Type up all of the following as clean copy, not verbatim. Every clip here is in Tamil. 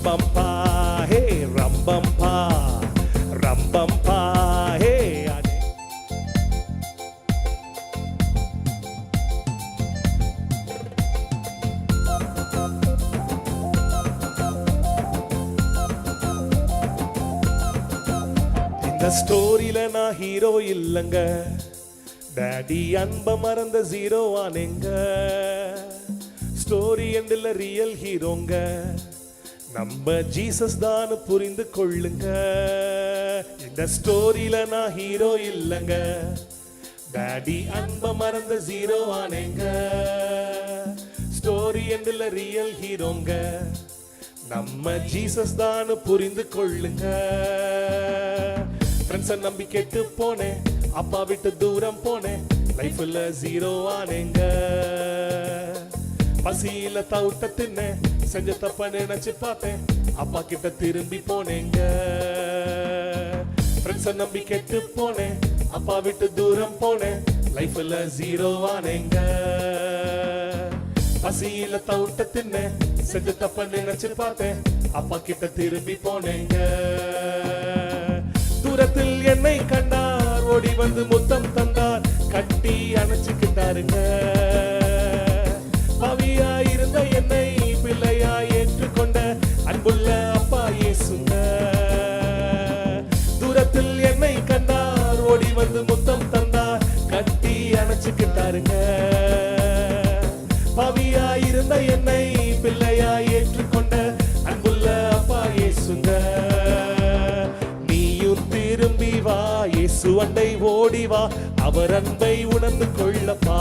ரம்பம்பா ஹே ரம்பம்பா ரம்பம்பா ஹே இந்த ஸ்டோரியில நான் ஹீரோ இல்லங்க, டாடி அன்ப மறந்த ஜீரோ ஆனேங்க. ஸ்டோரி எண்டில் ரியல் ஹீரோங்க, நம்ம ஜீசஸ் தான் புரிந்து கொள்ளுங்க. இந்த ஸ்டோரியில நான் ஹீரோ இல்லங்க, டாடி அன்ப மறந்த ஜீரோ ஆனேங்க. ஸ்டோரி எண்டில் ரியல் ஹீரோங்க, நம்ம ஜீசஸ் தான் புரிந்து கொள்ளுங்க. ஃப்ரெண்ட்ஸை நம்பி கெட்டு போனேன், அப்பா விட்டு தூரம் போனேன், லைஃப்ல ஜீரோ ஆனேங்க. பசியில தவிட்ட தின்னேன், செஞ்ச தப்ப நினைச்சு பார்த்தேன், அப்பா கிட்ட திரும்பி போனேங்க. ஃப்ரெண்ட்ஸை நம்பி கெட்டு போனேன், அப்பா விட்டு தூரம் போனேன், லைஃப்ல ஜீரோ ஆனேங்க. பசியில தவிட்ட தின்னேன், செஞ்ச தப்ப நினைச்சு பார்த்தேன், அப்பா கிட்ட திரும்பி போனேங்க. தூரத்தில் என்னை கண்டார், ஓடி வந்து முத்தம் தந்தார், கட்டி அணைச்சுக்கிட்டாருங்க. பாவியா இருந்த என்னை பிள்ளையா ஏற்றுக்கொண்ட அன்புள்ள அப்பா இயேசுங்க. தூரத்தில் என்னை கண்டார், ஓடி வந்து முத்தம் தந்தார், கட்டி அணைச்சுக்கிட்டாருங்க. பாவியா இருந்த என்னை பிள்ளையா ஏற்றுக்கொண்ட அன்புள்ள அப்பா இயேசுங்க. திரும்பி வா, இயேசு அண்டை ஓடி வா, அவர் அன்பை உணர்ந்து கொள்ளப்பா.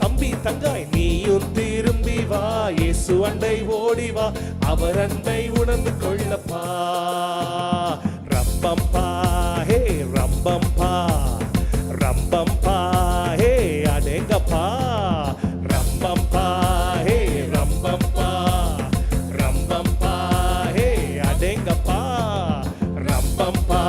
தம்பி தங்காய் நீயும் திரும்பி வா, இயேசு அண்டை ஓடி வா, அவர் அன்பை உணர்ந்து கொள்ளப்பா. ரம்பம்பா ஹே ரம்பம்பா ரம்பம்பா ஹே அடேங்கப்பா. ரம்பம்பா ஹே ரம்பம்பா ரம்பம்பா ஹே அடேங்கப்பா. ரம்பம்பா